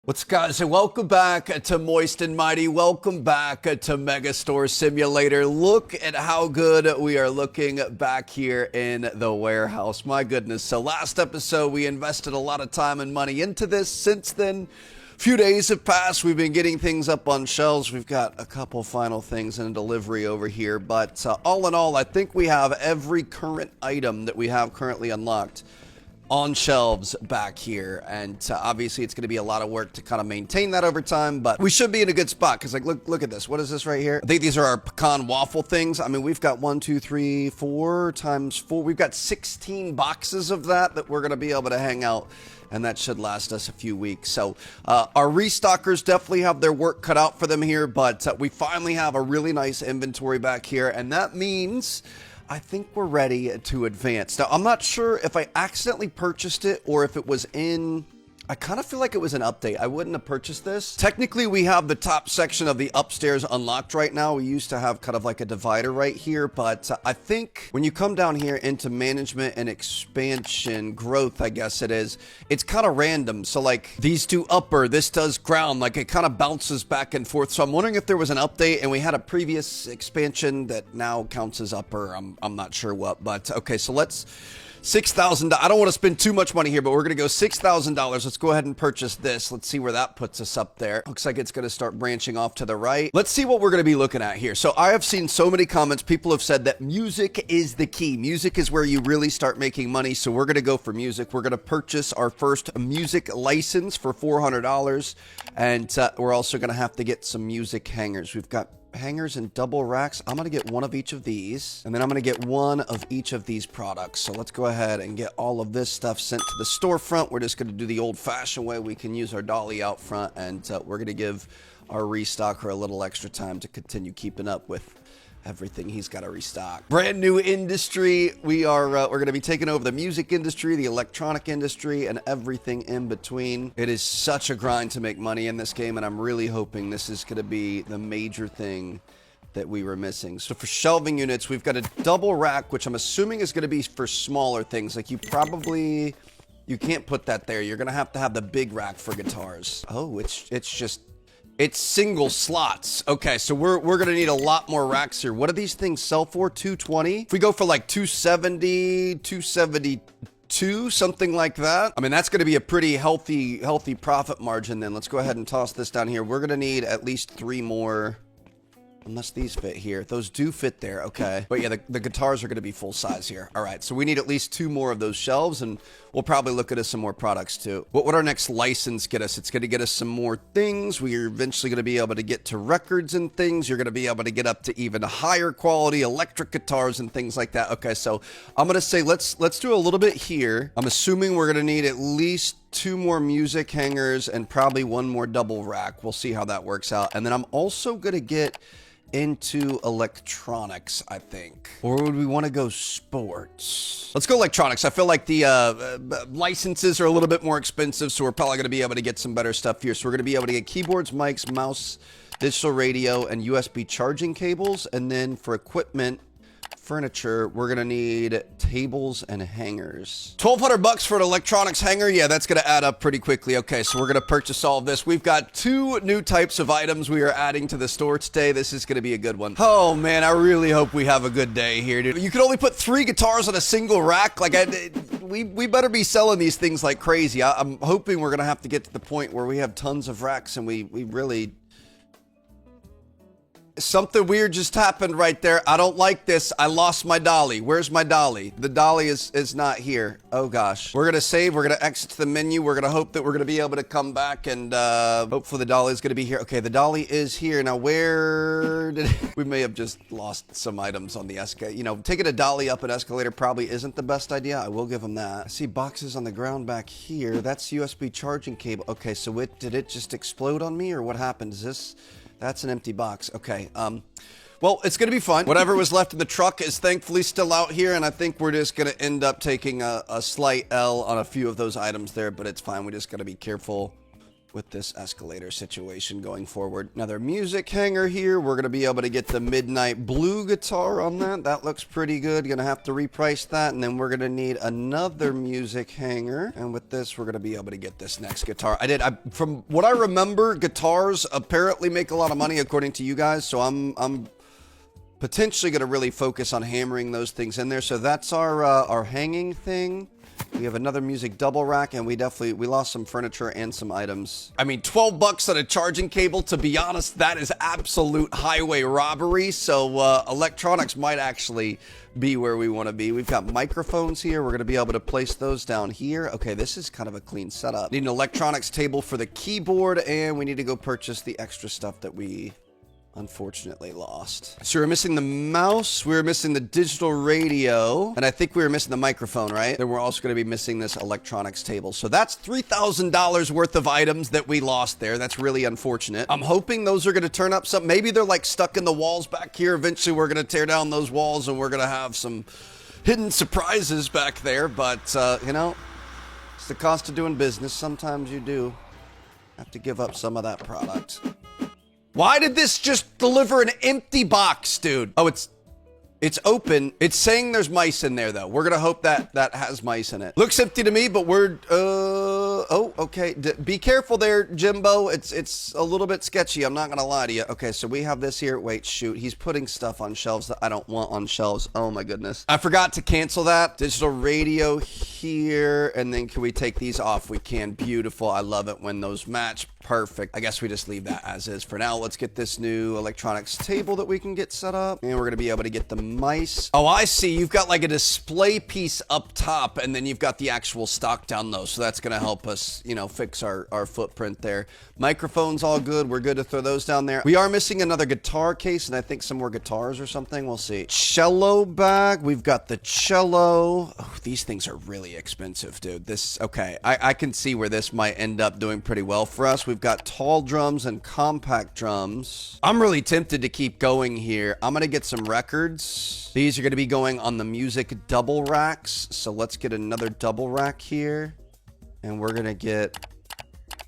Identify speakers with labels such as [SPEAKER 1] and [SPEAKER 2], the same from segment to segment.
[SPEAKER 1] What's guys, and welcome back to Moist and Mighty. Welcome back to Megastore Simulator. Look at how good we are looking back here in the warehouse. My goodness. So last episode, we invested a lot of time and money into this. Since then, a few days have passed. We've been getting things up on shelves. We've got a couple final things in delivery over here. But all in all, I think we have every current item that we have currently unlocked on shelves back here, and obviously it's going to be a lot of work to kind of maintain that over time, but we should be in a good spot because, like, look at this. What is this right here? I think these are our pecan waffle things. I mean, we've got 1 2 3 4 times 4. We've got 16 boxes of that we're going to be able to hang out, and that should last us a few weeks. So our restockers definitely have their work cut out for them here, but we finally have a really nice inventory back here, and that means I think we're ready to advance. Now, I'm not sure if I accidentally purchased it or if it was in... I kind of feel like it was an update. I wouldn't have purchased this. Technically, we have the top section of the upstairs unlocked right now. We used to have kind of like a divider right here, but I think when you come down here into management and expansion growth, I guess it is, it's kind of random. So like these two upper, this does ground, like it kind of bounces back and forth. So I'm wondering if there was an update and we had a previous expansion that now counts as upper. I'm not sure what, but okay, so let's... $6,000. I don't want to spend too much money here, but we're going to go $6,000. Let's go ahead and purchase this. Let's see where that puts us up there. Looks like it's going to start branching off to the right. Let's see what we're going to be looking at here. So I have seen so many comments. People have said that music is the key. Music is where you really start making money. So we're going to go for music. We're going to purchase our first music license for $400. And we're also going to have to get some music hangers. We've got hangers and double racks. I'm going to get one of each of these, and then I'm going to get one of each of these products. So let's go ahead and get all of this stuff sent to the storefront. We're just going to do the old-fashioned way. We can use our dolly out front, and we're going to give our restocker a little extra time to continue keeping up with everything he's got to restock. Brand new industry. We're going to be taking over the music industry, the electronic industry, and everything in between. It is such a grind to make money in this game, and I'm really hoping this is going to be the major thing that we were missing. So for shelving units, we've got a double rack, which I'm assuming is going to be for smaller things. Like you can't put that there. You're going to have the big rack for guitars. Oh, it's single slots. Okay, so we're going to need a lot more racks here. What do these things sell for? 220? If we go for like 270, 272, something like that. I mean, that's going to be a pretty healthy profit margin then. Let's go ahead and toss this down here. We're going to need at least 3 more. Unless these fit here. Those do fit there. Okay. But yeah, the guitars are going to be full size here. All right. So we need at least 2 more of those shelves, and we'll probably look at some more products too. What would our next license get us? It's going to get us some more things. We're eventually going to be able to get to records and things. You're going to be able to get up to even higher quality electric guitars and things like that. Okay. So I'm going to say, let's do a little bit here. I'm assuming we're going to need at least 2 more music hangers and probably 1 more double rack. We'll see how that works out. And then I'm also going to get into electronics, I think. Or would we want to go sports? Let's go electronics. I feel like the licenses are a little bit more expensive, so we're probably going to be able to get some better stuff here. So we're going to be able to get keyboards, mics, mouse, digital radio, and USB charging cables. And then for equipment, furniture, we're gonna need tables and hangers. $1,200 for an electronics hanger. Yeah, that's gonna add up pretty quickly. Okay, so we're gonna purchase all of this. We've got 2 new types of items we are adding to the store today. This is gonna be a good one. Oh man, I really hope we have a good day here, dude. You can only put 3 guitars on a single rack. Like, we better be selling these things like crazy. I'm hoping we're gonna have to get to the point where we have tons of racks and we really... Something weird just happened right there. I don't like this. I lost my dolly. Where's my dolly? The dolly is not here. Oh gosh. We're gonna save. We're gonna exit to the menu. We're gonna hope that we're gonna be able to come back, and hopefully the dolly is gonna be here. Okay, the dolly is here. Now where did we may have just lost some items on the escalator. You know, taking a dolly up an escalator probably isn't the best idea. I will give them that. I see boxes on the ground back here. That's USB charging cable. Okay, so did it just explode on me, or what happened? Is this... That's an empty box. Okay. Well, it's going to be fun. Whatever was left in the truck is thankfully still out here, and I think we're just going to end up taking a slight L on a few of those items there, but it's fine. We just got to be careful with this escalator situation going forward. Another music hanger here. We're going to be able to get the Midnight Blue guitar on that. That looks pretty good. Going to have to reprice that. And then we're going to need another music hanger. And with this, we're going to be able to get this next guitar. From what I remember, guitars apparently make a lot of money according to you guys. So I'm potentially going to really focus on hammering those things in there. So that's our hanging thing. We have another music double rack, and we lost some furniture and some items. I mean, 12 bucks on a charging cable, to be honest, that is absolute highway robbery. So electronics might actually be where we want to be. We've got microphones here. We're going to be able to place those down here. Okay, this is kind of a clean setup. Need an electronics table for the keyboard, and we need to go purchase the extra stuff that we unfortunately lost. So we're missing the mouse, we were missing the digital radio, and I think we were missing the microphone, right? Then we're also going to be missing this electronics table. So that's $3,000 worth of items that we lost there. That's really unfortunate. I'm hoping those are going to turn up some. Maybe they're like stuck in the walls back here. Eventually we're going to tear down those walls and we're going to have some hidden surprises back there. But, you know, it's the cost of doing business. Sometimes you do have to give up some of that product. Why did this just deliver an empty box, dude? Oh, it's open. It's saying there's mice in there, though. We're gonna hope that has mice in it. Looks empty to me, but we're, oh, okay. Be careful there, Jimbo. It's a little bit sketchy. I'm not gonna lie to you. Okay, so we have this here. Wait, shoot. He's putting stuff on shelves that I don't want on shelves. Oh, my goodness. I forgot to cancel that. Digital radio here. And then can we take these off? We can. Beautiful. I love it when those match. Perfect. I guess we just leave that as is for now. Let's get this new electronics table that we can get set up. And we're going to be able to get the mice. Oh, I see. You've got like a display piece up top, and then you've got the actual stock down low. So that's going to help us, you know, fix our footprint there. Microphones all good. We're good to throw those down there. We are missing another guitar case, and I think some more guitars or something. We'll see. Cello bag. We've got the cello. Oh, these things are really expensive, dude. Okay. I can see where this might end up doing pretty well for us. We've got tall drums and compact drums. I'm really tempted to keep going here. I'm going to get some records. These are going to be going on the music double racks. So let's get another double rack here. And we're going to get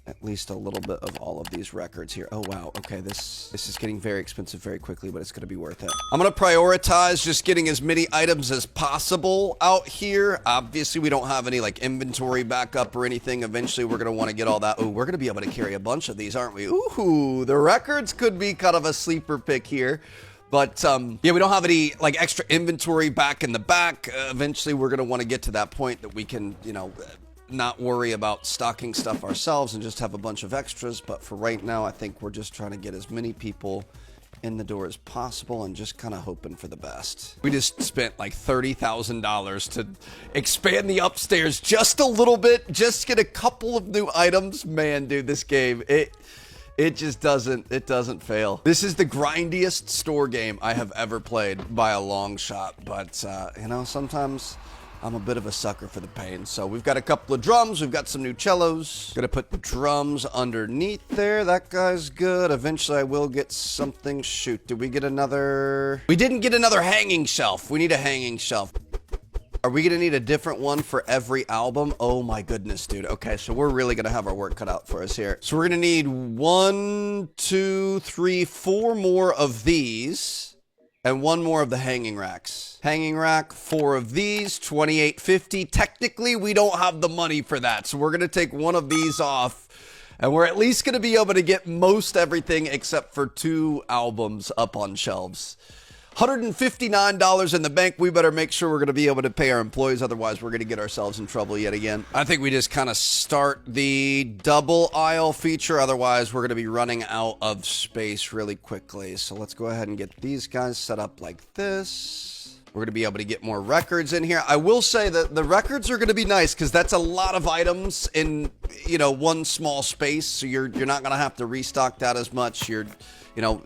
[SPEAKER 1] at least a little bit of all of these records here. Oh, wow. Okay, this is getting very expensive very quickly, but it's going to be worth it. I'm going to prioritize just getting as many items as possible out here. Obviously, we don't have any like inventory backup or anything. Eventually, we're going to want to get all that. Oh, we're going to be able to carry a bunch of these, aren't we? Ooh, the records could be kind of a sleeper pick here. But, yeah, we don't have any, like, extra inventory back in the back. Eventually, we're going to want to get to that point that we can, you know, not worry about stocking stuff ourselves and just have a bunch of extras. But for right now, I think we're just trying to get as many people in the door as possible and just kind of hoping for the best. We just spent like $30,000 to expand the upstairs just a little bit, just get a couple of new items. Man, dude, this game, it just doesn't fail. This is the grindiest store game I have ever played by a long shot. But, you know, sometimes I'm a bit of a sucker for the pain. So we've got a couple of drums. We've got some new cellos. Gonna put the drums underneath there. That guy's good. Eventually I will get something. Shoot, did we get another? We didn't get another hanging shelf. We need a hanging shelf. Are we gonna need a different one for every album? Oh my goodness, dude. Okay, so we're really gonna have our work cut out for us here. So we're gonna need 1, 2, 3, 4 more of these. And 1 more of the hanging racks. Hanging rack, 4 of these, $28.50. Technically, we don't have the money for that. So we're going to take 1 of these off. And we're at least going to be able to get most everything except for 2 albums up on shelves. $159 in the bank. We better make sure we're going to be able to pay our employees. Otherwise, we're going to get ourselves in trouble yet again. I think we just kind of start the double aisle feature. Otherwise, we're going to be running out of space really quickly. So let's go ahead and get these guys set up like this. We're going to be able to get more records in here. I will say that the records are going to be nice because that's a lot of items in, you know, one small space. So you're not going to have to restock that as much. You know,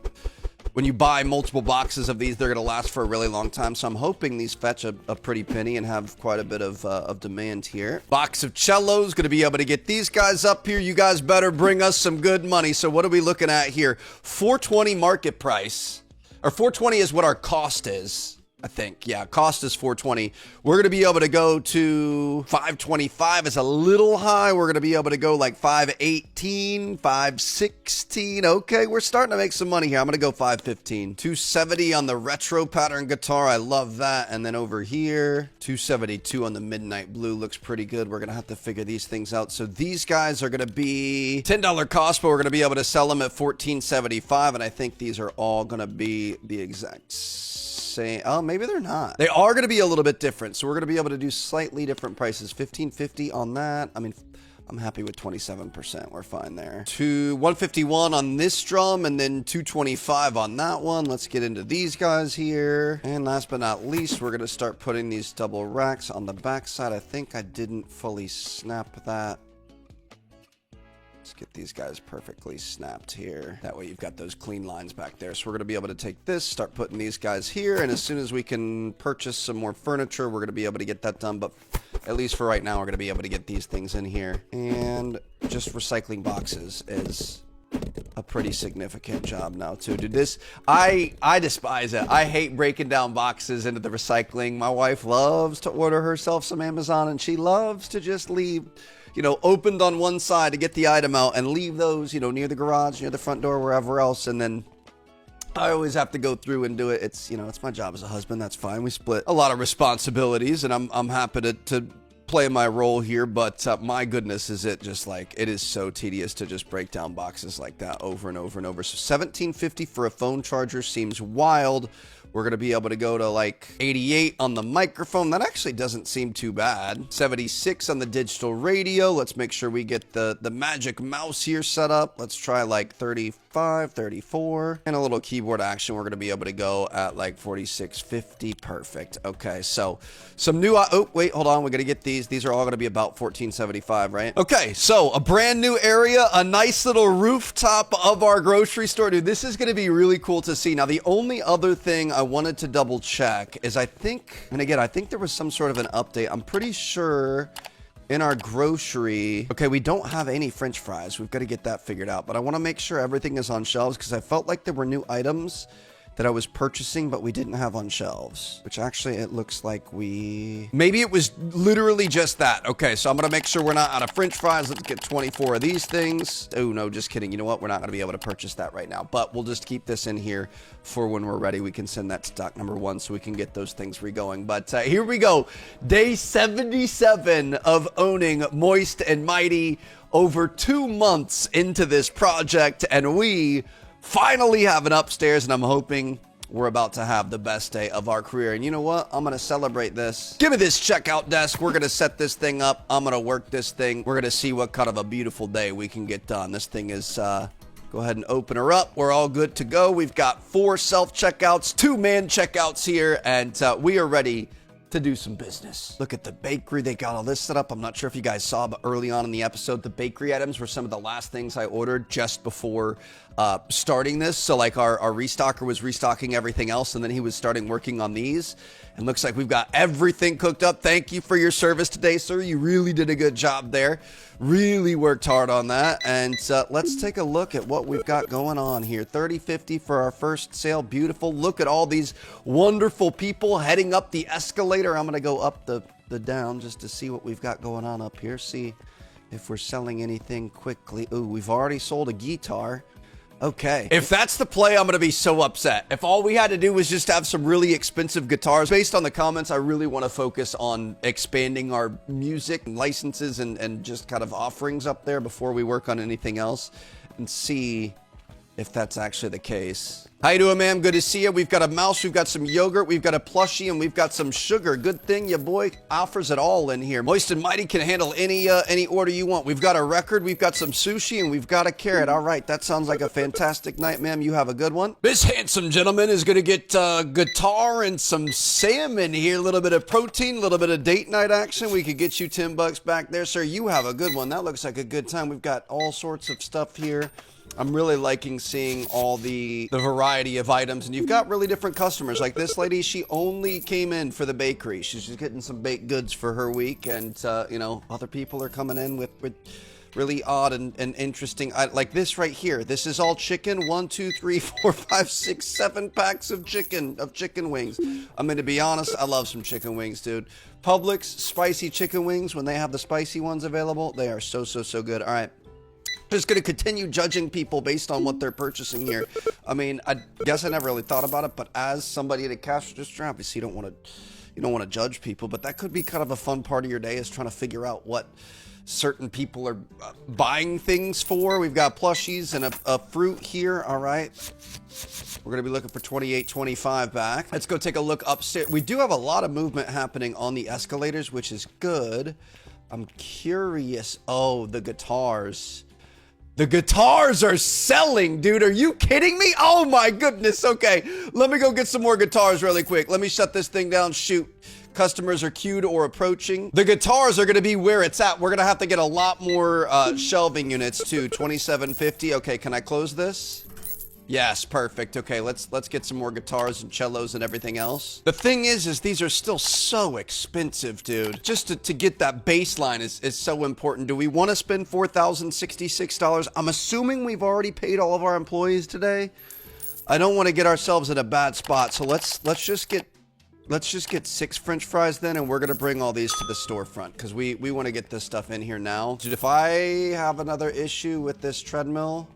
[SPEAKER 1] when you buy multiple boxes of these, they're going to last for a really long time. So I'm hoping these fetch a pretty penny and have quite a bit of demand here. Box of cellos, going to be able to get these guys up here. You guys better bring us some good money. So what are we looking at here? $420 market price, or $420 is what our cost is. I think. Yeah, cost is $420. We're going to be able to go to $525 is a little high. We're going to be able to go like $518, $516. Okay, we're starting to make some money here. I'm going to go $515. $270 on the retro pattern guitar. I love that. And then over here, $272 on the midnight blue. Looks pretty good. We're going to have to figure these things out. So these guys are going to be $10 cost, but we're going to be able to sell them at $1475. And I think these are all going to be the exact same. Oh, maybe they're not. They are going to be a little bit different. So we're going to be able to do slightly different prices. $1550 on that. I mean, I'm happy with 27%. We're fine there. To $151 on this drum and then $225 on that one. Let's get into these guys here. And last but not least, we're going to start putting these double racks on the back side. I think I didn't fully snap that. Let's get these guys perfectly snapped here. That way you've got those clean lines back there. So we're going to be able to take this, start putting these guys here. And as soon as we can purchase some more furniture, we're going to be able to get that done. But at least for right now, we're going to be able to get these things in here. And just recycling boxes is a pretty significant job now too. Dude, this, I despise it. I hate breaking down boxes into the recycling. My wife loves to order herself some Amazon and she loves to just leave, you know, opened on one side to get the item out and leave those, you know, near the garage, near the front door, wherever else. And then I always have to go through and do it. It's, you know, it's my job as a husband. That's fine. We split a lot of responsibilities and I'm happy to play my role here, but my goodness, is it just like, it is so tedious to just break down boxes like that over and over and over. So $1750 for a phone charger seems wild. We're going to be able to go to like 88 on the microphone. That actually doesn't seem too bad. 76 on the digital radio. Let's make sure we get the magic mouse here set up. Let's try like 35, 34. And a little keyboard action. We're going to be able to go at like 46.50. Perfect. Okay, so some new... oh, wait, hold on. We're going to get these. These are all going to be about $14.75, right? Okay, so a brand new area. A nice little rooftop of our grocery store. Dude, this is going to be really cool to see. Now, the only other thing I wanted to double check is I think, and again, I think there was some sort of an update. I'm pretty sure in our grocery, okay, we don't have any French fries. We've got to get that figured out, but I want to make sure everything is on shelves because I felt like there were new items that I was purchasing, but we didn't have on shelves, which actually it looks like maybe it was literally just that. Okay, so I'm going to make sure we're not out of French fries. Let's get 24 of these things. Oh, no, just kidding. You know what? We're not going to be able to purchase that right now, but we'll just keep this in here for when we're ready. We can send that to stock number 1 so we can get those things re-going. But here we go. Day 77 of owning Moist and Mighty, over 2 months into this project, and we finally have an upstairs, and I'm hoping we're about to have the best day of our career. And you know what? I'm going to celebrate this. Give me this checkout desk. We're going to set this thing up. I'm going to work this thing. We're going to see what kind of a beautiful day we can get done. This thing is, go ahead and open her up. We're all good to go. We've got 4 self-checkouts, 2 man checkouts here, and we are ready to do some business. Look at the bakery. They got all this set up. I'm not sure if you guys saw, but early on in the episode, the bakery items were some of the last things I ordered just before starting this. So like our restocker was restocking everything else, and then he was starting working on these. And looks like we've got everything cooked up. Thank you for your service today, sir. You really did a good job there. Really worked hard on that. And let's take a look at what we've got going on here. $30.50 for our first sale. Beautiful. Look at all these wonderful people heading up the escalator. I'm going to go up the down just to see what we've got going on up here. See if we're selling anything quickly. Ooh, we've already sold a guitar. Okay. If that's the play, I'm going to be so upset. If all we had to do was just have some really expensive guitars. Based on the comments, I really want to focus on expanding our music and licenses and just kind of offerings up there before we work on anything else and see if that's actually the case. How you doing, ma'am? Good to see you. We've got a mouse, we've got some yogurt, we've got a plushie, and we've got some sugar. Good thing your boy offers it all in here. Moist and Mighty can handle any order you want. We've got a record, we've got some sushi, and we've got a carrot. All right, that sounds like a fantastic night, ma'am. You have a good one. This handsome gentleman is going to get guitar and some salmon here. A little bit of protein, a little bit of date night action. We could get you $10 back there, sir. You have a good one. That looks like a good time. We've got all sorts of stuff here. I'm really liking seeing all the variety of items, and you've got really different customers. Like this lady, she only came in for the bakery. She's just getting some baked goods for her week, and you know, other people are coming in with really odd and interesting. Like this right here. This is all chicken. 1, 2, 3, 4, 5, 6, 7 packs of chicken wings. I'm gonna be honest, I love some chicken wings, dude. Publix spicy chicken wings, when they have the spicy ones available, they are so good. All right. Just going to continue judging people based on what they're purchasing here. I mean, I guess I never really thought about it, but as somebody at a cash register, obviously you don't want to judge people, but that could be kind of a fun part of your day, is trying to figure out what certain people are buying things for. We've got plushies and a fruit here. All right. We're going to be looking for 28.25 back. Let's go take a look upstairs. We do have a lot of movement happening on the escalators, which is good. I'm curious. Oh, the guitars. The guitars are selling, dude. Are you kidding me? Oh my goodness. Okay, let me go get some more guitars really quick. Let me shut this thing down. Shoot. Customers are queued or approaching. The guitars are going to be where it's at. We're going to have to get a lot more shelving units too. 27.50. Okay, can I close this? Yes, perfect. Okay, let's get some more guitars and cellos and everything else. The thing is these are still so expensive, dude. Just to get that baseline is so important. Do we want to spend $4,066? I'm assuming we've already paid all of our employees today. I don't want to get ourselves in a bad spot, so let's just get 6 French fries then, and we're gonna bring all these to the storefront because we want to get this stuff in here now. Dude, if I have another issue with this treadmill,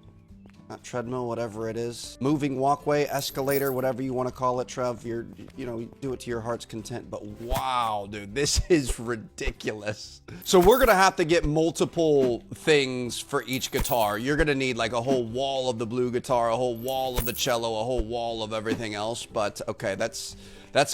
[SPEAKER 1] not treadmill, whatever it is, moving walkway, escalator, whatever you want to call it, Trev, you know, do it to your heart's content. But wow, dude, this is ridiculous. So we're gonna have to get multiple things for each guitar. You're gonna need like a whole wall of the blue guitar, a whole wall of the cello, a whole wall of everything else. But okay, that's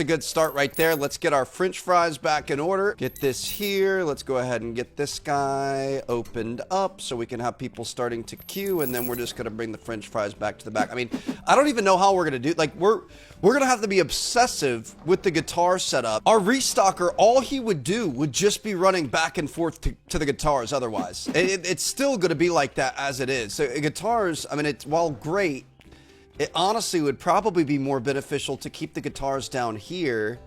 [SPEAKER 1] a good start right there. Let's get our French fries back in order. Get this here. Let's go ahead and get this guy opened up so we can have people starting to queue, and then we're just gonna bring the French fries back to the back. I mean, I don't even know how we're gonna do, like, we're gonna have to be obsessive with the guitar setup. Our restocker, all he would do would just be running back and forth to the guitars otherwise. It's still gonna be like that as it is. So guitars, I mean, it's, while great, it honestly would probably be more beneficial to keep the guitars down here.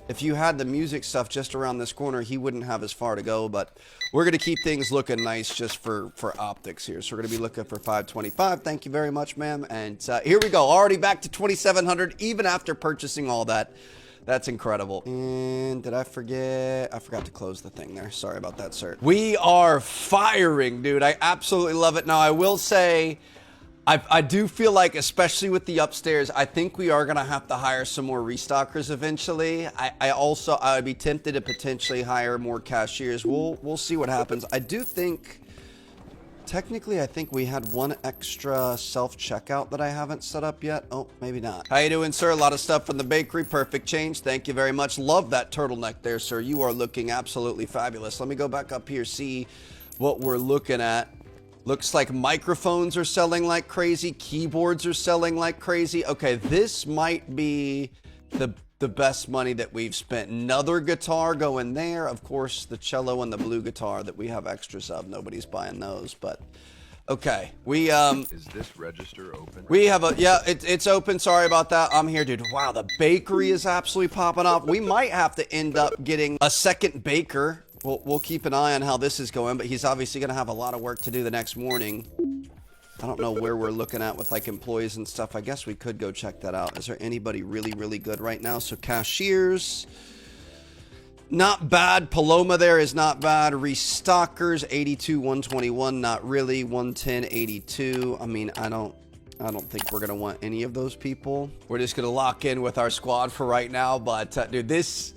[SPEAKER 1] If you had the music stuff just around this corner, he wouldn't have as far to go, but we're going to keep things looking nice just for optics here. So we're going to be looking for 525. Thank you very much, ma'am. And here we go. Already back to 2,700, even after purchasing all that. That's incredible. And did I forget? I forgot to close the thing there. Sorry about that, sir. We are firing, dude. I absolutely love it. Now, I will say, I do feel like, especially with the upstairs, I think we are going to have to hire some more restockers eventually. I would be tempted to potentially hire more cashiers. We'll see what happens. I do think, technically, I think we had one extra self-checkout that I haven't set up yet. Oh, maybe not. How you doing, sir? A lot of stuff from the bakery. Perfect change. Thank you very much. Love that turtleneck there, sir. You are looking absolutely fabulous. Let me go back up here, see what we're looking at. Looks like microphones are selling like crazy. Keyboards are selling like crazy. Okay, this might be the best money that we've spent. Another guitar going there. Of course, the cello and the blue guitar that we have extras of. Nobody's buying those, but okay. We
[SPEAKER 2] Is this register open?
[SPEAKER 1] We have a, yeah, it's open. Sorry about that. I'm here, dude. Wow, the bakery is absolutely popping off. We might have to end up getting a second baker. We'll keep an eye on how this is going, but he's obviously going to have a lot of work to do the next morning. I don't know where we're looking at with like employees and stuff. I guess we could go check that out. Is there anybody really good right now? So cashiers, not bad. Paloma there is not bad. Restockers, 82, 121, not really. 110, 82. I mean, I don't think we're going to want any of those people. We're just going to lock in with our squad for right now, but dude, this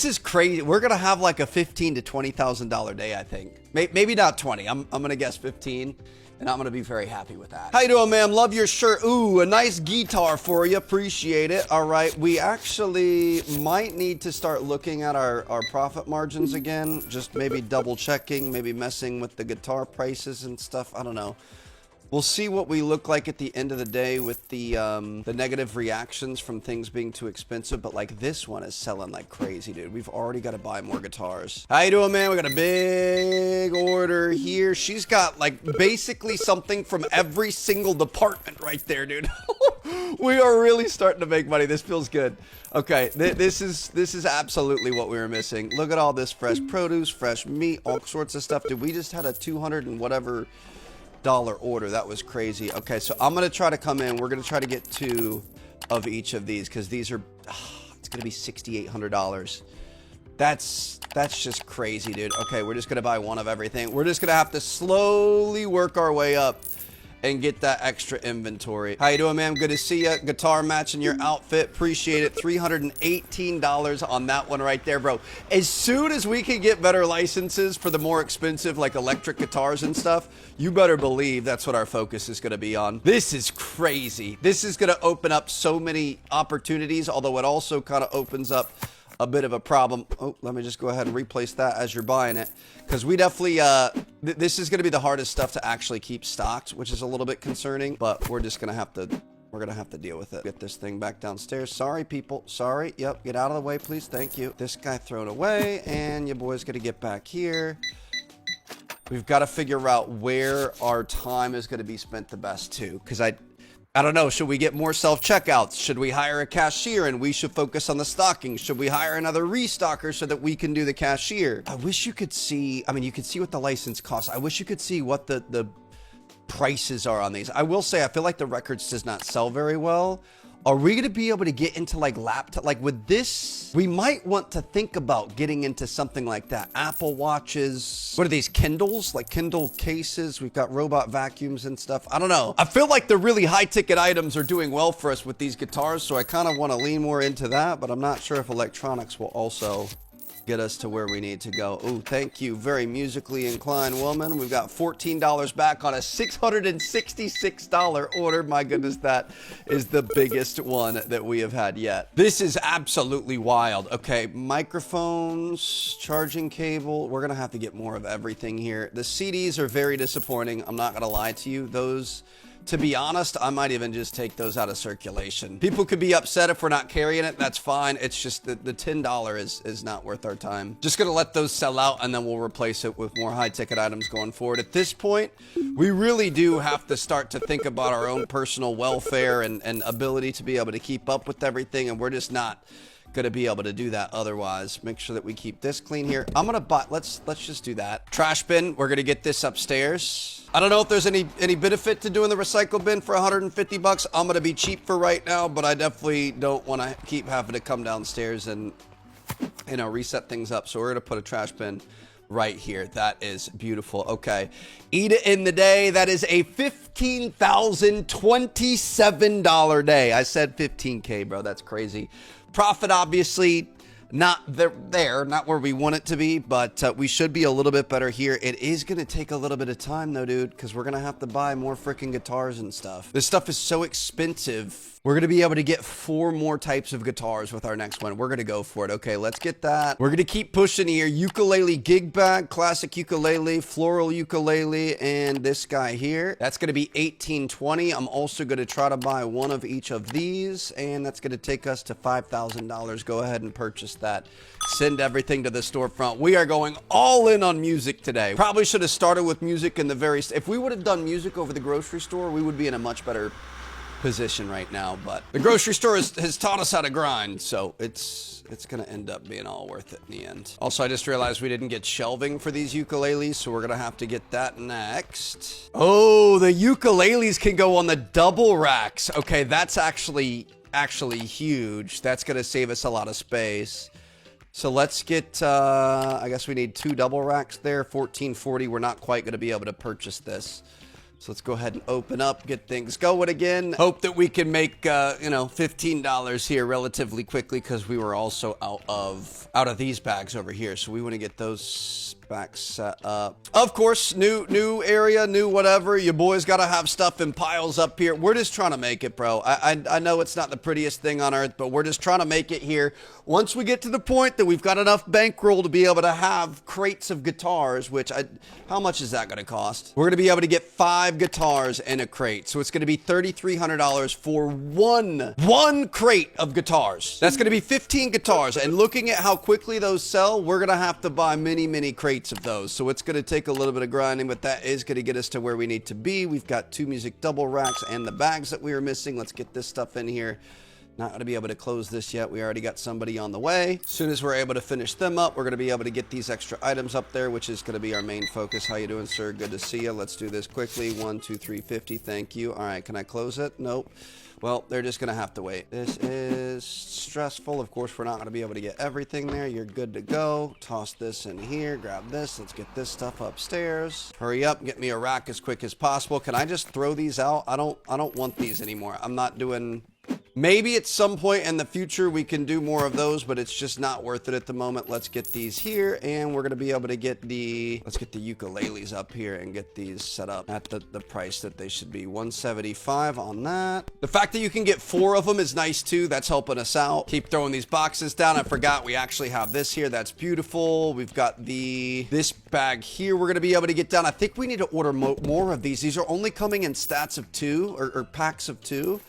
[SPEAKER 1] is crazy. We're going to have like a $15,000 to $20,000 day, I think. Maybe not 20. I'm going to guess 15, and I'm going to be very happy with that. How you doing, ma'am? Love your shirt. Ooh, a nice guitar for you. Appreciate it. All right. We actually might need to start looking at our profit margins again. Just maybe double checking, maybe messing with the guitar prices and stuff. I don't know. We'll see what we look like at the end of the day with the negative reactions from things being too expensive. But like this one is selling like crazy, dude. We've already got to buy more guitars. How you doing, man? We got a big order here. She's got like basically something from every single department right there, dude. We are really starting to make money. This feels good. Okay, this is absolutely what we were missing. Look at all this fresh produce, fresh meat, all sorts of stuff. Dude, we just had a 200 and whatever dollar order. That was crazy. Okay, so I'm gonna try to come in. We're gonna try to get 2 of each of these because these are it's gonna be $6,800. That's just crazy, dude. Okay, we're just gonna buy 1 of everything. We're just gonna have to slowly work our way up and get that extra inventory. How you doing, man? Good to see you. Guitar matching your outfit. Appreciate it. $318 on that one right there, bro. As soon as we can get better licenses for the more expensive, like electric guitars and stuff, you better believe that's what our focus is gonna be on. This is crazy. This is gonna open up so many opportunities, although it also kind of opens up a bit of a problem. Oh, let me just go ahead and replace that as you're buying it, because we definitely this is going to be the hardest stuff to actually keep stocked, which is a little bit concerning, but we're just gonna have to deal with it. Get this thing back downstairs. Sorry, people. Sorry. Yep, get out of the way, please. Thank you. This guy thrown away, and your boy's gonna get back here. We've got to figure out where our time is going to be spent the best too, because I don't know. Should we get more self-checkouts? Should we hire a cashier and we should focus on the stocking? Should we hire another restocker so that we can do the cashier? I wish you could see, I mean, you could see what the license costs. I wish you could see what the prices are on these. I will say, I feel like the Records does not sell very well. Are we going to be able to get into like laptop? Like with this, we might want to think about getting into something like that. Apple Watches. What are these? Kindles? Like Kindle cases. We've got robot vacuums and stuff. I don't know. I feel like the really high ticket items are doing well for us with these guitars. So I kind of want to lean more into that, but I'm not sure if electronics will also get us to where we need to go. Oh, thank you. Very musically inclined woman. We've got $14 back on a $666 order. My goodness, that is the biggest one that we have had yet. This is absolutely wild. Okay, microphones, charging cable. We're gonna have to get more of everything here. The CDs are very disappointing. I'm not gonna lie to you. Those, to be honest, I might even just take those out of circulation. People could be upset if we're not carrying it. That's fine. It's just the $10 is not worth our time. Just gonna let those sell out and then we'll replace it with more high ticket items going forward. At this point, we really do have to start to think about our own personal welfare and ability to be able to keep up with everything. And we're just not gonna be able to do that otherwise. Make sure that we keep this clean here. I'm gonna buy, let's just do that. Trash bin, we're gonna get this upstairs. I don't know if there's any benefit to doing the recycle bin for 150 bucks. I'm gonna be cheap for right now, but I definitely don't want to keep having to come downstairs and, you know, reset things up. So we're gonna put a trash bin right here. That is beautiful. Okay, eat it in the day. That is a $15,027 day. I said 15K, bro. That's crazy. Profit, obviously, not there, not where we want it to be, but we should be a little bit better here. It is going to take a little bit of time, though, dude, because we're going to have to buy more freaking guitars and stuff. This stuff is so expensive. We're going to be able to get 4 more types of guitars with our next one. We're going to go for it. Okay, let's get that. We're going to keep pushing here. Ukulele gig bag, classic ukulele, floral ukulele, and this guy here. That's going to be $1,820. I'm also going to try to buy 1 of each of these, and that's going to take us to $5,000. Go ahead and purchase that. Send everything to the storefront. We are going all in on music today. Probably should have started with music in the if we would have done music over the grocery store, we would be in a much better position right now, but the grocery store has taught us how to grind, so it's gonna end up being all worth it in the end. Also, I just realized we didn't get shelving for these ukuleles, so we're gonna have to get that next. Oh, the ukuleles can go on the double racks. Okay, that's actually huge. That's gonna save us a lot of space. So let's get, I guess we need 2 double racks there, $1440. We're not quite gonna be able to purchase this. So let's go ahead and open up, get things going again. Hope that we can make, you know, $15 here relatively quickly, because we were also out of these bags over here. So we want to get those back set up. Of course, new area, new whatever. You boys got to have stuff in piles up here. We're just trying to make it, bro. I know it's not the prettiest thing on earth, but we're just trying to make it here. Once we get to the point that we've got enough bankroll to be able to have crates of guitars, which how much is that going to cost? We're going to be able to get 5 guitars in a crate. So it's going to be $3,300 for one crate of guitars. That's going to be 15 guitars. And looking at how quickly those sell, we're going to have to buy many crates of those. So it's going to take a little bit of grinding, but that is going to get us to where we need to be. We've got 2 music double racks and the bags that we were missing. Let's get this stuff in here. Not going to be able to close this yet. We already got somebody on the way. As soon as we're able to finish them up, we're going to be able to get these extra items up there, which is going to be our main focus. How you doing, sir? Good to see you. Let's do this quickly. 1, 2, 3, 50. Thank you. All right. Can I close it? Nope. Well, they're just going to have to wait. This is stressful. Of course, we're not going to be able to get everything there. You're good to go. Toss this in here. Grab this. Let's get this stuff upstairs. Hurry up. Get me a rack as quick as possible. Can I just throw these out? I don't want these anymore. I'm not doing... Maybe at some point in the future we can do more of those, but it's just not worth it at the moment. Let's get these here, and we're going to be able to get let's get the ukuleles up here and get these set up at the price that they should be. $175 on that. The fact that you can get 4 of them is nice too. That's helping us out. Keep throwing these boxes down. I forgot we actually have this here. That's beautiful. We've got this bag here we're going to be able to get down. I think we need to order more of these. These are only coming in stats of 2 or packs of 2.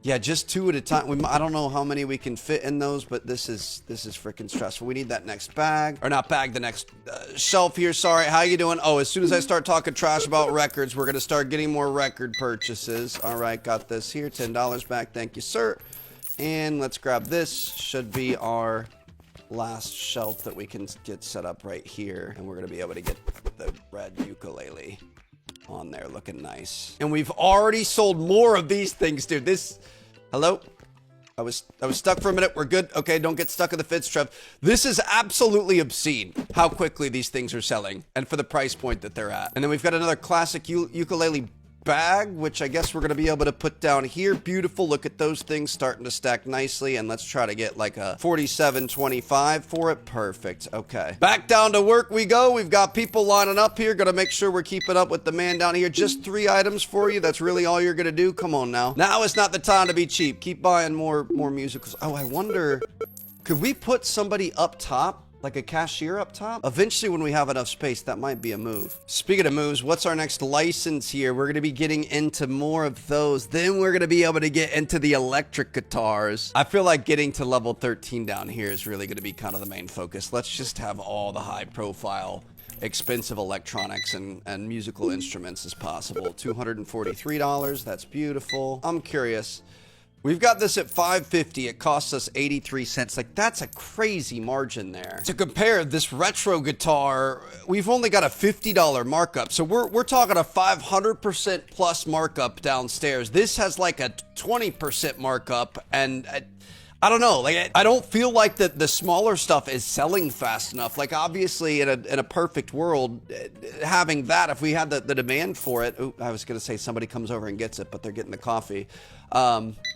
[SPEAKER 1] Yeah, just 2 at a time. I don't know how many we can fit in those, but this is freaking stressful. We need that next bag, or not bag, the next shelf here. Sorry, how you doing? Oh, as soon as I start talking trash about records, we're gonna start getting more record purchases. All right, got this here, $10 back. Thank you, sir. And let's grab this. Should be our last shelf that we can get set up right here, and we're gonna be able to get the red ukulele on there, looking nice. And we've already sold more of these things, dude. Hello? I was stuck for a minute. We're good. Okay, don't get stuck in the fence, Trev. This is absolutely obscene how quickly these things are selling and for the price point that they're at. And then we've got another classic ukulele bag, which I guess we're going to be able to put down here. Beautiful. Look at those things starting to stack nicely. And let's try to get like a 47.25 for it. Perfect. Okay. Back down to work we go. We've got people lining up here. Going to make sure we're keeping up with the man down here. Just 3 items for you. That's really all you're going to do. Come on now. Now is not the time to be cheap. Keep buying more musicals. Oh, I wonder, could we put somebody up top? Like a cashier up top? Eventually, when we have enough space, that might be a move. Speaking of moves, what's our next license here? We're going to be getting into more of those. Then we're going to be able to get into the electric guitars. I feel like getting to level 13 down here is really going to be kind of the main focus. Let's just have all the high profile, expensive electronics and musical instruments as possible. $243. That's beautiful. I'm curious. We've got this at $5.50. It costs us 83 cents. Like, that's a crazy margin there. To compare, this retro guitar, we've only got a $50 markup. So we're talking a 500% plus markup downstairs. This has like a 20% markup, and I don't know. Like, I don't feel like the smaller stuff is selling fast enough. Like, obviously, in a perfect world, having that, if we had the demand for it. Ooh, I was going to say somebody comes over and gets it, but they're getting the coffee.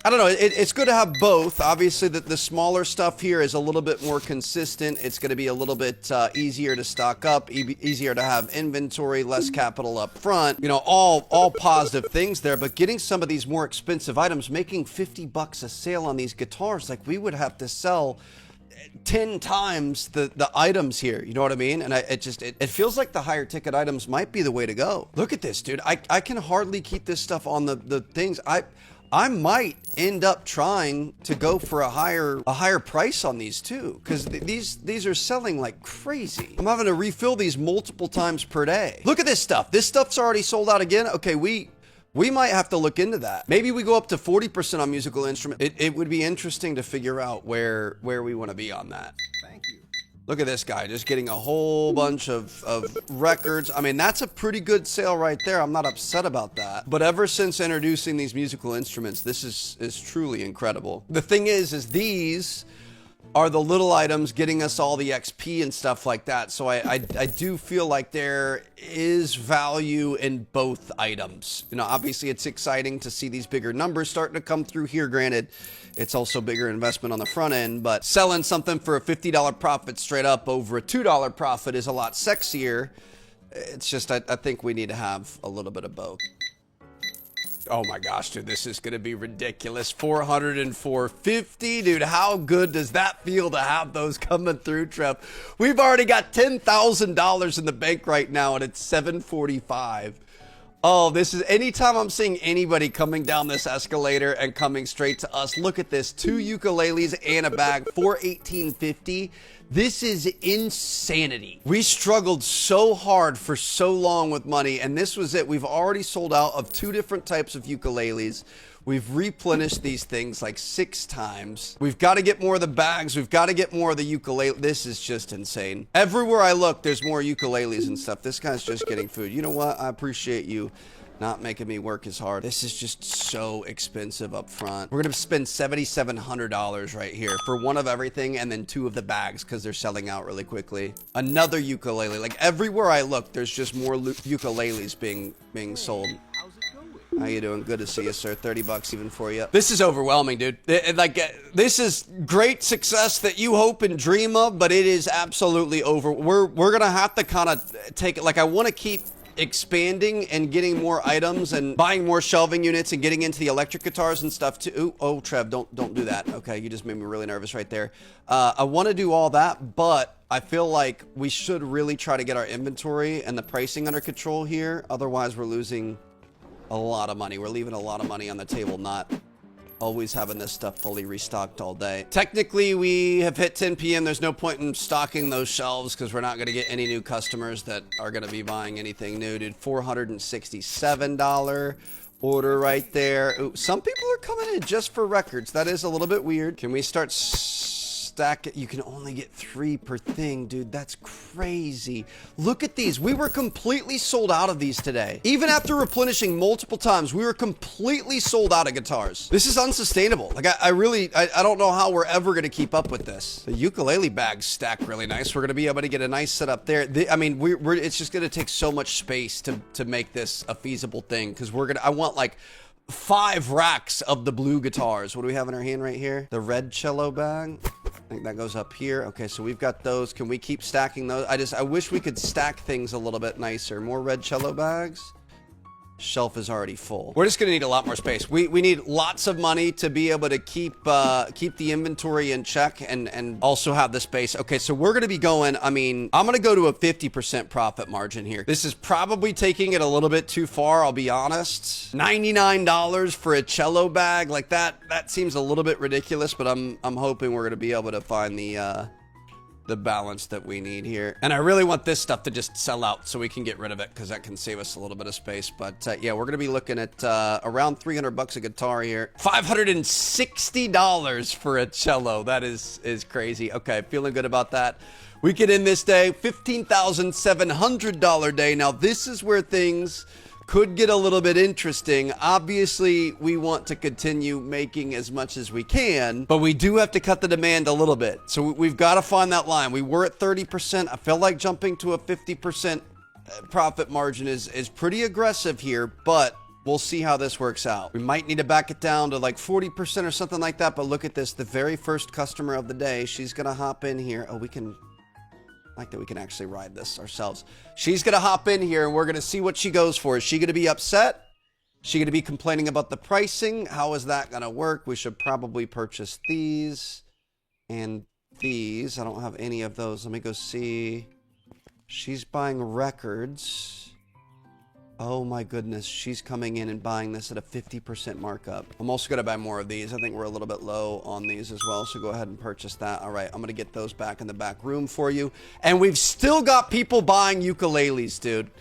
[SPEAKER 1] I don't know. It's good to have both. Obviously, the smaller stuff here is a little bit more consistent. It's going to be a little bit easier to stock up, easier to have inventory, less capital up front. You know, all positive things there. But getting some of these more expensive items, making $50 a sale on these guitars, like we would have to sell 10 times the items here. You know what I mean? And it feels like the higher ticket items might be the way to go. Look at this, dude. I can hardly keep this stuff on the things. I might end up trying to go for a higher price on these too, because these are selling like crazy. I'm having to refill these multiple times per day. Look at this stuff. This stuff's already sold out again. Okay, we might have to look into that. Maybe we go up to 40% on musical instrument. It would be interesting to figure out where we want to be on that.
[SPEAKER 2] Thank you.
[SPEAKER 1] Look at this guy, just getting a whole bunch of records. I mean, that's a pretty good sale right there. I'm not upset about that. But ever since introducing these musical instruments, this is truly incredible. The thing is these, are the little items getting us all the XP and stuff like that. So I do feel like there is value in both items. You know, obviously it's exciting to see these bigger numbers starting to come through here. Granted, it's also bigger investment on the front end, but selling something for a $50 profit straight up over a $2 profit is a lot sexier. It's just, I think we need to have a little bit of both. Oh my gosh, dude, this is going to be ridiculous. 400 and 450, dude. How good does that feel to have those coming through, Trev? We've already got $10,000 in the bank right now, and it's 7:45. Oh, this is, anytime I'm seeing anybody coming down this escalator and coming straight to us, look at this, 2 ukuleles and a bag for $18.50. This is insanity. We struggled so hard for so long with money, and this was it. We've already sold out of 2 different types of ukuleles. We've replenished these things like 6 times. We've got to get more of the bags. We've got to get more of the ukulele. This is just insane. Everywhere I look, there's more ukuleles and stuff. This guy's just getting food. You know what? I appreciate you not making me work as hard. This is just so expensive up front. We're gonna spend $7,700 right here for 1 of everything and then 2 of the bags because they're selling out really quickly. Another ukulele. Like everywhere I look, there's just more ukuleles being sold. How you doing? Good to see you, sir. 30 bucks even for you. This is overwhelming, dude. This is great success that you hope and dream of, but it is absolutely over. We're gonna have to kind of take it. Like, I want to keep expanding and getting more items and buying more shelving units and getting into the electric guitars and stuff too. Ooh, oh, Trev, don't do that. Okay, you just made me really nervous right there. I want to do all that, but I feel like we should really try to get our inventory and the pricing under control here. Otherwise, we're losing a lot of money. We're leaving a lot of money on the table, not always having this stuff fully restocked all day. Technically, we have hit 10 p.m. There's no point in stocking those shelves because we're not going to get any new customers that are going to be buying anything new, dude. $467 order right there. Ooh, some people are coming in just for records. That is a little bit weird. Can we start stack it? You can only get 3 per thing, dude. That's crazy. Look at these. We were completely sold out of these today. Even after replenishing multiple times, we were completely sold out of guitars. This is unsustainable. Like, I don't know how we're ever going to keep up with this. The ukulele bags stack really nice. We're going to be able to get a nice setup there. I mean, it's just going to take so much space to make this a feasible thing because I want like 5 racks of the blue guitars. What do we have in our hand right here? The red cello bag. I think that goes up here. Okay, so we've got those. Can we keep stacking those? I wish we could stack things a little bit nicer. More red cello bags. Shelf is already full. We're just gonna need a lot more space. We need lots of money to be able to keep the inventory in check and also have the space. Okay, so we're gonna be going, I mean, I'm gonna go to a 50% profit margin here. This is probably taking it a little bit too far, I'll be honest. $99 for a cello bag, like that seems a little bit ridiculous, but I'm hoping we're gonna be able to find the balance that we need here. And I really want this stuff to just sell out so we can get rid of it because that can save us a little bit of space. But yeah, we're going to be looking at around 300 bucks a guitar here. $560 for a cello. That is crazy. Okay, feeling good about that. We could end this day, $15,700 day. Now, this is where things could get a little bit interesting. Obviously, we want to continue making as much as we can, but we do have to cut the demand a little bit. So we've got to find that line. We were at 30%. I feel like jumping to a 50% profit margin is pretty aggressive here, but we'll see how this works out. We might need to back it down to like 40% or something like that, but look at this. The very first customer of the day, she's going to hop in here. Oh, we can like that we can actually ride this ourselves. She's gonna hop in here and we're gonna see what she goes for. Is she gonna be upset? Is she gonna be complaining about the pricing? How is that gonna work? We should probably purchase these and these. I don't have any of those. Let me go see. She's buying records. Oh my goodness, she's coming in and buying this at a 50% markup. I'm also gonna buy more of these. I think we're a little bit low on these as well, so go ahead and purchase that. All right, I'm gonna get those back in the back room for you. And we've still got people buying ukuleles, dude.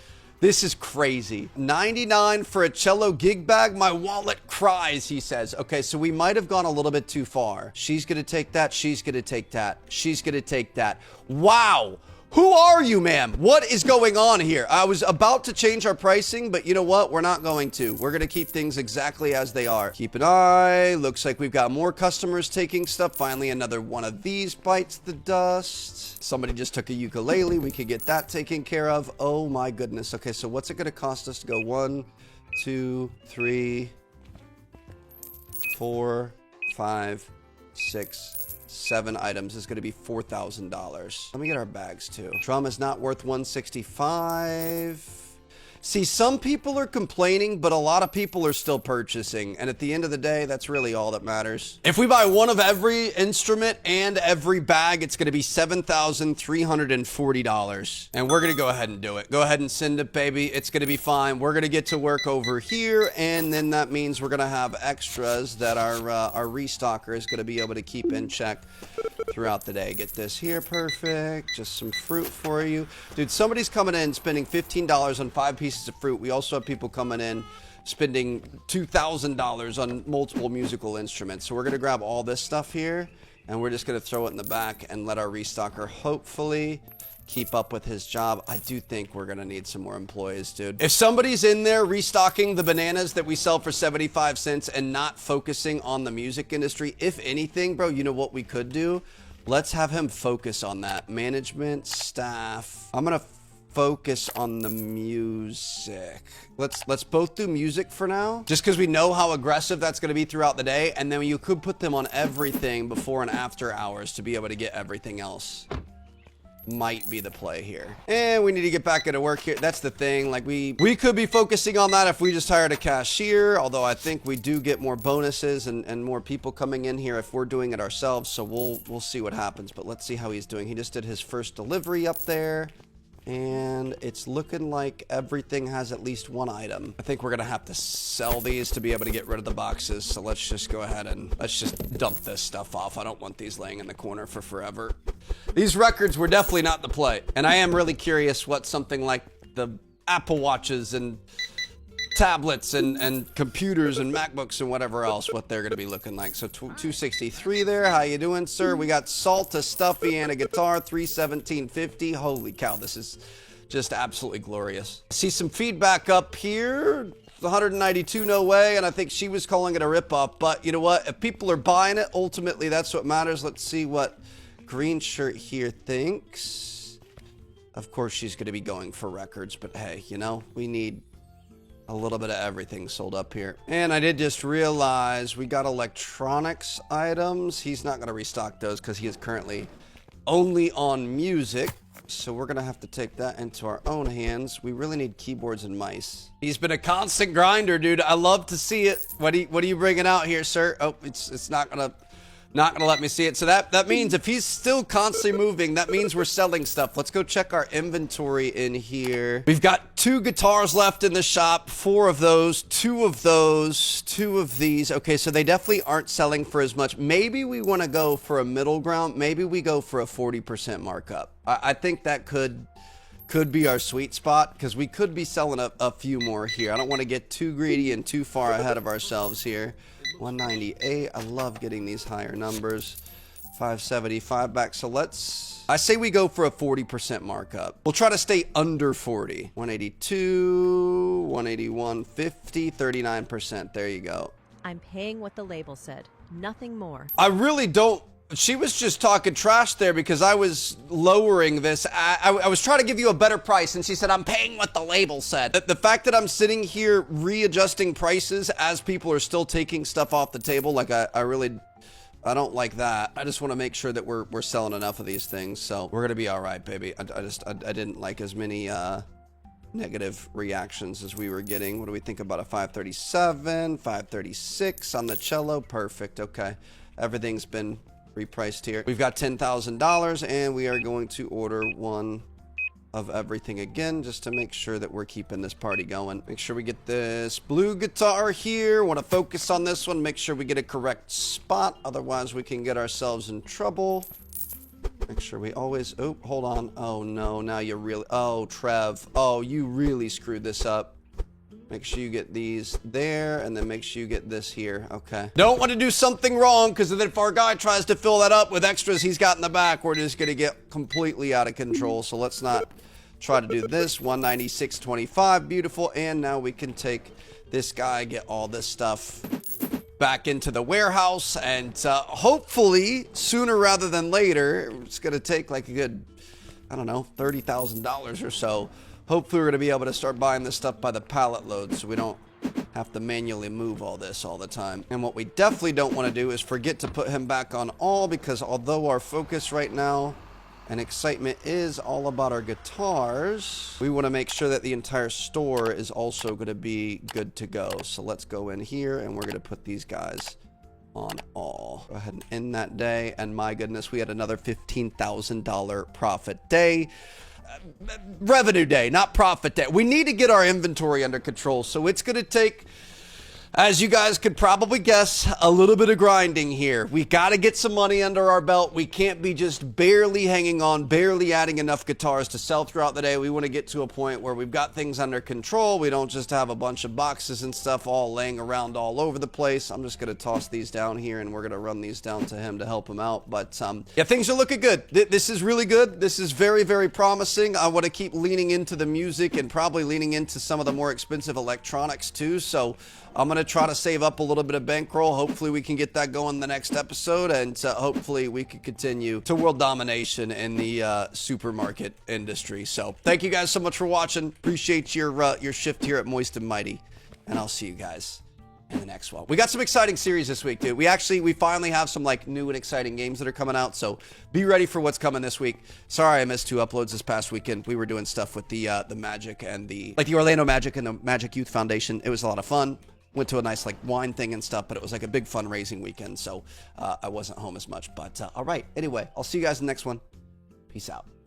[SPEAKER 1] This is crazy. $99 for a cello gig bag. My wallet cries, he says. Okay, so we might have gone a little bit too far. She's gonna take that, she's gonna take that, she's gonna take that. Wow! Who are you, ma'am? What is going on here? I was about to change our pricing, but you know what? We're not going to. We're going to keep things exactly as they are. Keep an eye. Looks like we've got more customers taking stuff. Finally, another one of these bites the dust. Somebody just took a ukulele. We could get that taken care of. Oh my goodness. Okay, so what's it going to cost us to go 1, 2, 3, 4, 5, 6, 7 items is going to be $4,000. Let me get our bags too. Drum is not worth 165. See, some people are complaining, but a lot of people are still purchasing. And at the end of the day, that's really all that matters. If we buy one of every instrument and every bag, it's going to be $7,340. And we're going to go ahead and do it. Go ahead and send it, baby. It's going to be fine. We're going to get to work over here. And then that means we're going to have extras that our restocker is going to be able to keep in check throughout the day. Get this here. Perfect. Just some fruit for you. Dude, somebody's coming in spending $15 on 5 pieces of fruit. We also have people coming in spending $2,000 on multiple musical instruments. So we're going to grab all this stuff here and we're just going to throw it in the back and let our restocker hopefully keep up with his job. I do think we're going to need some more employees, dude. If somebody's in there restocking the bananas that we sell for 75 cents and not focusing on the music industry, if anything, bro, you know what we could do? Let's have him focus on that. Management, staff. I'm going to focus on the music. Let's both do music for now, just because we know how aggressive that's going to be throughout the day, and then you could put them on everything before and after hours to be able to get everything else. Might be the play here. And we need to get back into work here. That's the thing. Like we could be focusing on that if we just hired a cashier, although I think we do get more bonuses and more people coming in here if we're doing it ourselves. So we'll see what happens, but let's see how he's doing. He just did his first delivery up there. And it's looking like everything has at least one item. I think we're gonna have to sell these to be able to get rid of the boxes. So let's just go ahead and let's just dump this stuff off. I don't want these laying in the corner for forever. These records were definitely not the play. And I am really curious what something like the Apple Watches and tablets and computers and MacBooks and whatever else, what they're going to be looking like. So 263 there. How you doing, sir? We got salt, a stuffy, and a guitar. 317.50. Holy cow, this is just absolutely glorious. See some feedback up here. 192, no way. And I think she was calling it a ripoff. But you know what? If people are buying it, ultimately that's what matters. Let's see what green shirt here thinks. Of course, she's going to be going for records. But hey, you know, we need a little bit of everything sold up here. And I did just realize we got electronics items. He's not going to restock those because he is currently only on music. So we're going to have to take that into our own hands. We really need keyboards and mice. He's been a constant grinder, dude. I love to see it. What are you bringing out here, sir? Oh, it's not going to let me see it. So that means if he's still constantly moving, that means we're selling stuff. Let's go check our inventory in here. We've got 2 guitars left in the shop, 4 of those, 2 of those, 2 of these. Okay, so they definitely aren't selling for as much. Maybe we want to go for a middle ground. Maybe we go for a 40% markup. I think that could be our sweet spot because we could be selling a few more here. I don't want to get too greedy and too far ahead of ourselves here. 198. I love getting these higher numbers. 575 back. So I say we go for a 40% markup. We'll try to stay under 40. 182, 181, 50, 39%. There you go.
[SPEAKER 3] I'm paying what the label said. Nothing more.
[SPEAKER 1] I really don't. She was just talking trash there because I was lowering this. I was trying to give you a better price, and she said, I'm paying what the label said. The fact that I'm sitting here readjusting prices as people are still taking stuff off the table, like I don't like that. I just want to make sure that we're selling enough of these things. So we're going to be all right, baby. I didn't like as many negative reactions as we were getting. What do we think about a 537, 536 on the cello? Perfect. Okay. Everything's been repriced here. We've got $10,000 and we are going to order 1 of everything again just to make sure that we're keeping this party going. Make sure we get this blue guitar here. Want to focus on this one. Make sure we get a correct spot. Otherwise we can get ourselves in trouble. Make sure we always... Oh, hold on. Oh no, now you really... Oh, Trev. Oh, you really screwed this up. Make sure you get these there, and then make sure you get this here. Okay. Don't want to do something wrong, because then if our guy tries to fill that up with extras he's got in the back, we're just going to get completely out of control. So let's not try to do this. 196.25. Beautiful. And now we can take this guy, get all this stuff back into the warehouse, and hopefully sooner rather than later, it's going to take like a good, I don't know, $30,000 or so. Hopefully we're going to be able to start buying this stuff by the pallet load so we don't have to manually move all this all the time. And what we definitely don't want to do is forget to put him back on all, because although our focus right now and excitement is all about our guitars, we want to make sure that the entire store is also going to be good to go. So let's go in here, and we're going to put these guys on all. Go ahead and end that day, and my goodness, we had another $15,000 profit day. Revenue day, not profit day. We need to get our inventory under control, so it's going to take, as you guys could probably guess, a little bit of grinding here. We got to get some money under our belt. We can't be just barely hanging on, barely adding enough guitars to sell throughout the day. We want to get to a point where we've got things under control. We don't just have a bunch of boxes and stuff all laying around all over the place. I'm just going to toss these down here, and we're going to run these down to him to help him out. But yeah, things are looking good. This is really good. This is very, very promising. I want to keep leaning into the music and probably leaning into some of the more expensive electronics too. So I'm going to try to save up a little bit of bankroll. Hopefully we can get that going in the next episode, and hopefully we can continue to world domination in the supermarket industry. So thank you guys so much for watching. Appreciate your shift here at Moist and Mighty, and I'll see you guys in the next one. We got some exciting series this week, dude. We finally have some like new and exciting games that are coming out, so be ready for what's coming this week. Sorry I missed 2 uploads this past weekend. We were doing stuff with the Magic and the Orlando Magic and the Magic Youth Foundation. It was a lot of fun. Went to a nice like wine thing and stuff, but it was like a big fundraising weekend, so I wasn't home as much. But all right, anyway, I'll see you guys in the next one. Peace out.